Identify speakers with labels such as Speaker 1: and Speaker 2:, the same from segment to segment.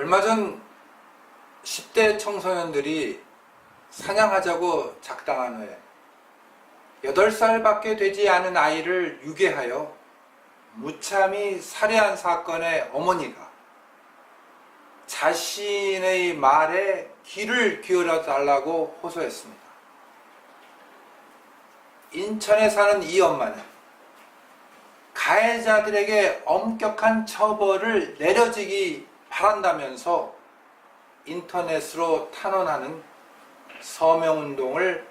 Speaker 1: 얼마 전 10대 청소년들이 사냥하자고 작당한 후에 8살밖에 되지 않은 아이를 유괴하여 무참히 살해한 사건의 어머니가 자신의 말에 귀를 기울여 달라고 호소했습니다. 인천에 사는 이 엄마는 가해자들에게 엄격한 처벌을 내려지기 바란다면서 인터넷으로 탄원하는 서명운동을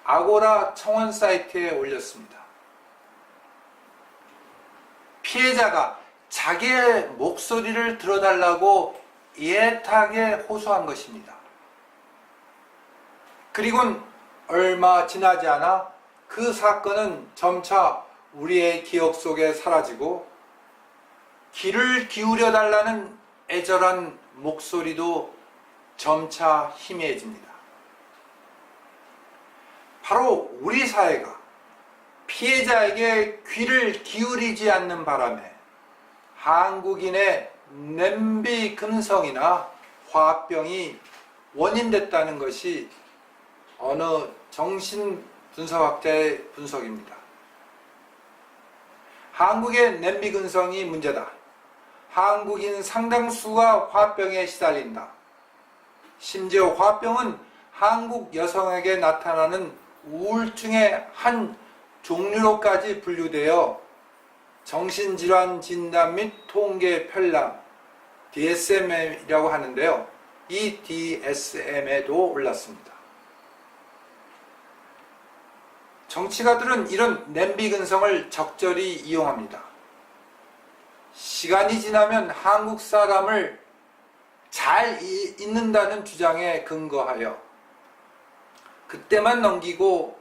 Speaker 1: 아고라 청원 사이트에 올렸습니다. 피해자가 자기의 목소리를 들어달라고 애타게 호소한 것입니다. 그리곤 얼마 지나지 않아 그 사건은 점차 우리의 기억 속에 사라지고 귀를 기울여 달라는 애절한 목소리도 점차 희미해집니다. 바로 우리 사회가 피해자에게 귀를 기울이지 않는 바람에 한국인의 냄비 근성이나 화병이 원인됐다는 것이 어느 정신분석학자의 분석입니다. 한국의 냄비 근성이 문제다. 한국인 상당수가 화병에 시달린다. 심지어 화병은 한국 여성에게 나타나는 우울증의 한 종류로까지 분류되어 정신질환 진단 및 통계 편람 DSM이라고 하는데요. 이 DSM에도 올랐습니다. 정치가들은 이런 냄비 근성을 적절히 이용합니다. 시간이 지나면 한국 사람을 잘 잊는다는 주장에 근거하여 그때만 넘기고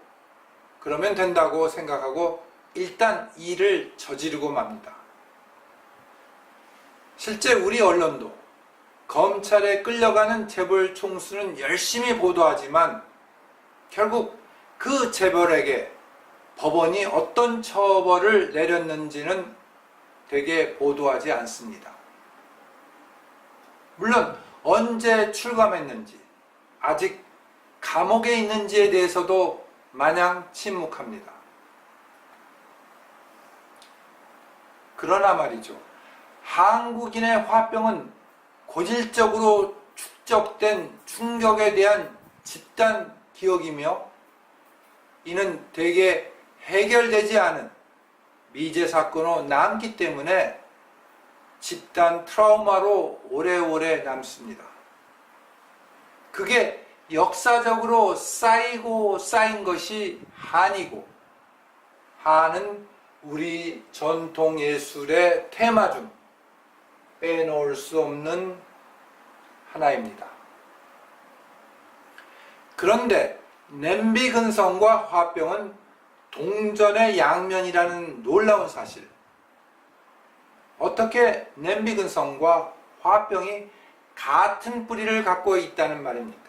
Speaker 1: 그러면 된다고 생각하고 일단 일을 저지르고 맙니다. 실제 우리 언론도 검찰에 끌려가는 재벌 총수는 열심히 보도하지만 결국 그 재벌에게 법원이 어떤 처벌을 내렸는지는 되게 보도하지 않습니다. 물론 언제 출감했는지, 아직 감옥에 있는지에 대해서도 마냥 침묵합니다. 그러나 말이죠. 한국인의 화병은 고질적으로 축적된 충격에 대한 집단 기억이며 이는 대개 해결되지 않은 미제 사건으로 남기 때문에 집단 트라우마로 오래오래 남습니다. 그게 역사적으로 쌓이고 쌓인 것이 한이고, 한은 우리 전통 예술의 테마 중 빼놓을 수 없는 하나입니다. 그런데 냄비 근성과 화병은 동전의 양면이라는 놀라운 사실. 어떻게 냄비 근성과 화병이 같은 뿌리를 갖고 있다는 말입니까?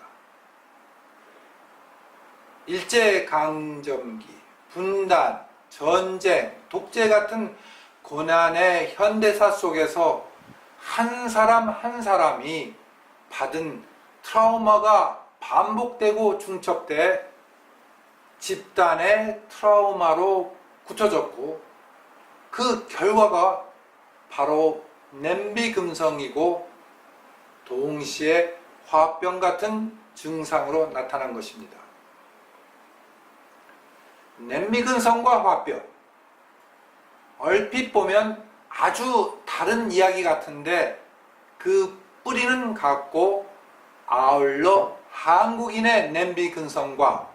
Speaker 1: 일제강점기, 분단, 전쟁, 독재 같은 고난의 현대사 속에서 한 사람 한 사람이 받은 트라우마가 반복되고 중첩돼 집단의 트라우마로 굳혀졌고 그 결과가 바로 냄비 근성이고 동시에 화병 같은 증상으로 나타난 것입니다. 냄비 근성과 화병, 얼핏 보면 아주 다른 이야기 같은데 그 뿌리는 같고 아울러 한국인의 냄비 근성과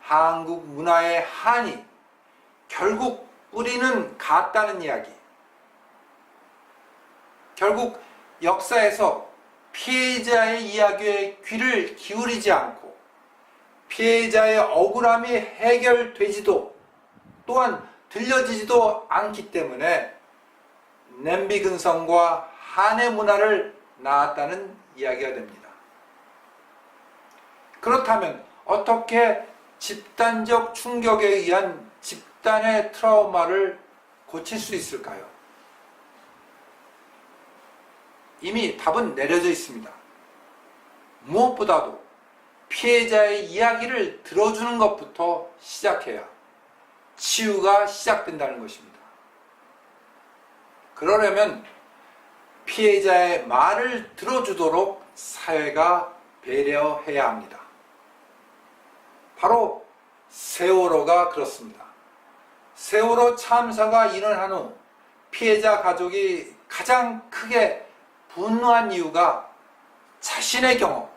Speaker 1: 한국 문화의 한이 결국 뿌리는 같다는 이야기. 결국 역사에서 피해자의 이야기에 귀를 기울이지 않고 피해자의 억울함이 해결되지도 또한 들려지지도 않기 때문에 냄비 근성과 한의 문화를 낳았다는 이야기가 됩니다. 그렇다면 어떻게 집단적 충격에 의한 집단의 트라우마를 고칠 수 있을까요? 이미 답은 내려져 있습니다. 무엇보다도 피해자의 이야기를 들어주는 것부터 시작해야 치유가 시작된다는 것입니다. 그러려면 피해자의 말을 들어주도록 사회가 배려해야 합니다. 바로 세월호가 그렇습니다. 세월호 참사가 일어난 후 피해자 가족이 가장 크게 분노한 이유가 자신의 경험,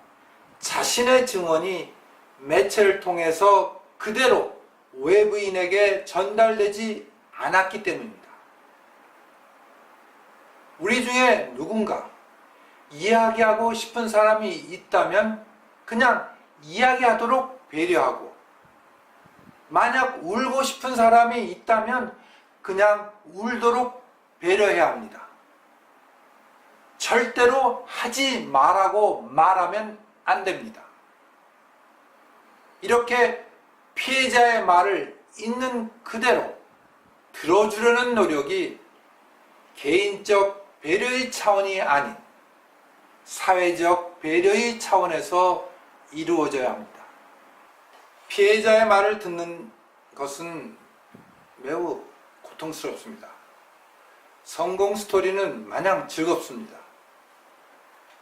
Speaker 1: 자신의 증언이 매체를 통해서 그대로 외부인에게 전달되지 않았기 때문입니다. 우리 중에 누군가 이야기하고 싶은 사람이 있다면 그냥 이야기하도록 배려하고, 만약 울고 싶은 사람이 있다면 그냥 울도록 배려해야 합니다. 절대로 하지 말라고 말하면 안 됩니다. 이렇게 피해자의 말을 있는 그대로 들어주려는 노력이 개인적 배려의 차원이 아닌 사회적 배려의 차원에서 이루어져야 합니다. 피해자의 말을 듣는 것은 매우 고통스럽습니다. 성공 스토리는 마냥 즐겁습니다.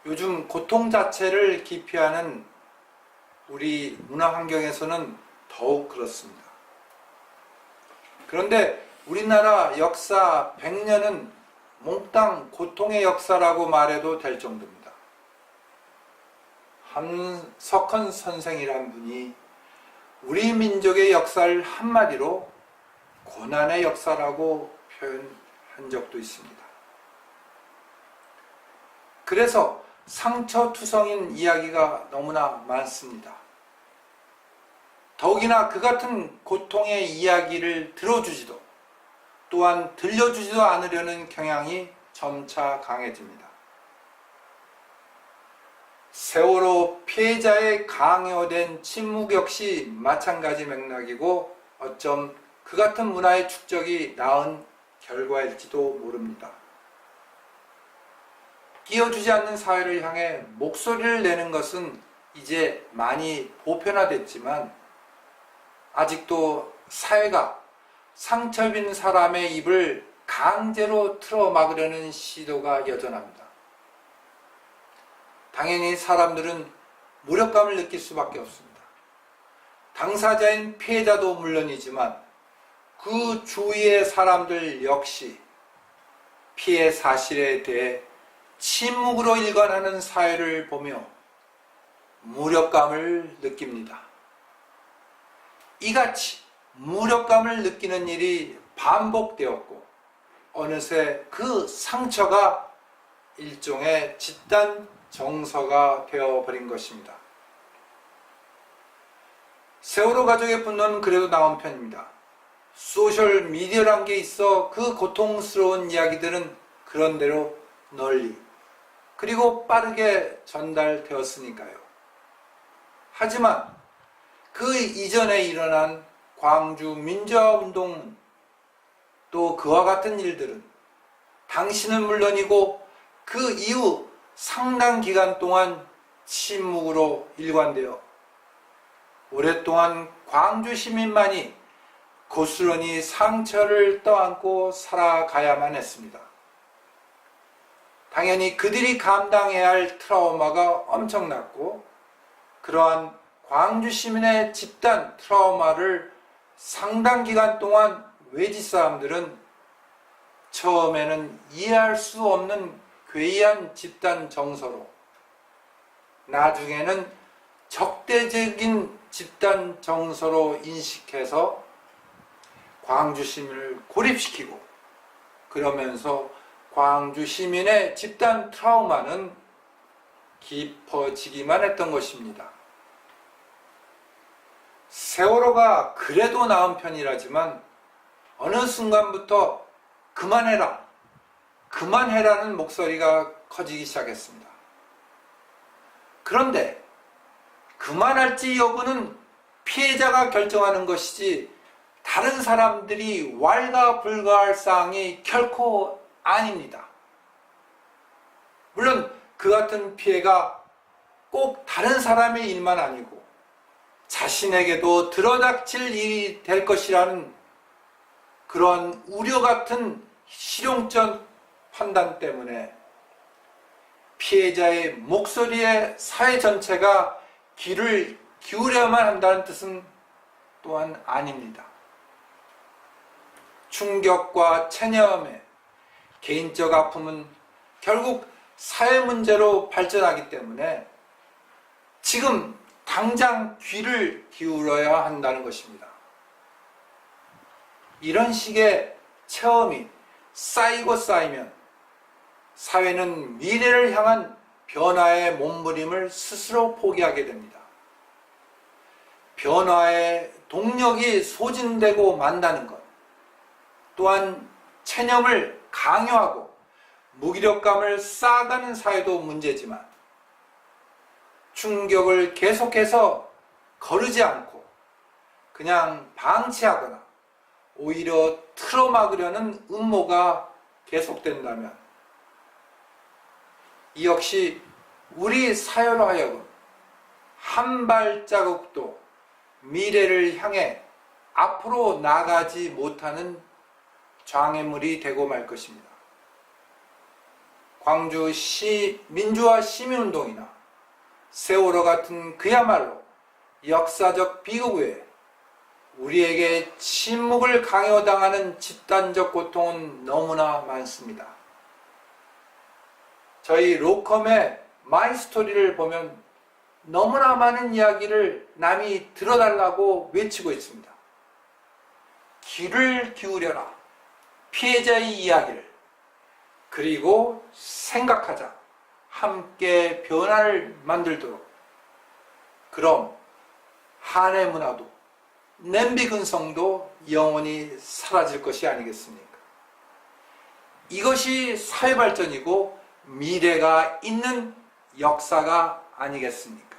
Speaker 1: 요즘 고통 자체를 기피하는 우리 문화 환경에서는 더욱 그렇습니다. 그런데 우리나라 역사 100년은 몽땅 고통의 역사라고 말해도 될 정도입니다. 한석헌 선생이란 분이 우리 민족의 역사를 한마디로 고난의 역사라고 표현한 적도 있습니다. 그래서 상처투성인 이야기가 너무나 많습니다. 더욱이나 그 같은 고통의 이야기를 들어주지도 또한 들려주지도 않으려는 경향이 점차 강해집니다. 세월호 피해자의 강요된 침묵 역시 마찬가지 맥락이고 어쩜 그 같은 문화의 축적이 낳은 결과일지도 모릅니다. 끼워주지 않는 사회를 향해 목소리를 내는 것은 이제 많이 보편화됐지만 아직도 사회가 상처 입은 사람의 입을 강제로 틀어막으려는 시도가 여전합니다. 당연히 사람들은 무력감을 느낄 수밖에 없습니다. 당사자인 피해자도 물론이지만 그 주위의 사람들 역시 피해 사실에 대해 침묵으로 일관하는 사회를 보며 무력감을 느낍니다. 이같이 무력감을 느끼는 일이 반복되었고 어느새 그 상처가 일종의 집단 정서가 되어버린 것입니다. 세월호 가족의 분노는 그래도 나온 편입니다. 소셜 미디어란 게 있어 그 고통스러운 이야기들은 그런대로 널리 그리고 빠르게 전달되었으니까요. 하지만 그 이전에 일어난 광주 민주화운동 또 그와 같은 일들은 당신은 물론이고 그 이후 상당 기간 동안 침묵으로 일관되어 오랫동안 광주 시민만이 고스란히 상처를 떠안고 살아가야만 했습니다. 당연히 그들이 감당해야 할 트라우마가 엄청났고 그러한 광주 시민의 집단 트라우마를 상당 기간 동안 외지 사람들은 처음에는 이해할 수 없는 괴이한 집단 정서로 나중에는 적대적인 집단 정서로 인식해서 광주 시민을 고립시키고 그러면서 광주 시민의 집단 트라우마는 깊어지기만 했던 것입니다. 세월호가 그래도 나은 편이라지만 어느 순간부터 그만해라, 그만해라는 목소리가 커지기 시작했습니다. 그런데 그만할지 여부는 피해자가 결정하는 것이지 다른 사람들이 왈가불가할 사항이 결코 아닙니다. 물론 그 같은 피해가 꼭 다른 사람의 일만 아니고 자신에게도 들어닥칠 일이 될 것이라는 그런 우려 같은 실용적 판단 때문에 피해자의 목소리에 사회 전체가 귀를 기울여야만 한다는 뜻은 또한 아닙니다. 충격과 체념에 개인적 아픔은 결국 사회 문제로 발전하기 때문에 지금 당장 귀를 기울여야 한다는 것입니다. 이런 식의 체험이 쌓이고 쌓이면 사회는 미래를 향한 변화의 몸부림을 스스로 포기하게 됩니다. 변화의 동력이 소진되고 만다는 것, 또한 체념을 강요하고 무기력감을 쌓아가는 사회도 문제지만 충격을 계속해서 거르지 않고 그냥 방치하거나 오히려 틀어막으려는 음모가 계속된다면 이 역시 우리 사회로 하여금 한 발자국도 미래를 향해 앞으로 나가지 못하는 장애물이 되고 말 것입니다. 광주 민주화 시민운동이나 세월호 같은 그야말로 역사적 비극 외에 우리에게 침묵을 강요당하는 집단적 고통은 너무나 많습니다. 저희 로컴의 마이스토리를 보면 너무나 많은 이야기를 남이 들어달라고 외치고 있습니다. 귀를 기울여라. 피해자의 이야기를. 그리고 생각하자. 함께 변화를 만들도록. 그럼 한해 문화도 냄비 근성도 영원히 사라질 것이 아니겠습니까? 이것이 사회 발전이고 미래가 있는 역사가 아니겠습니까?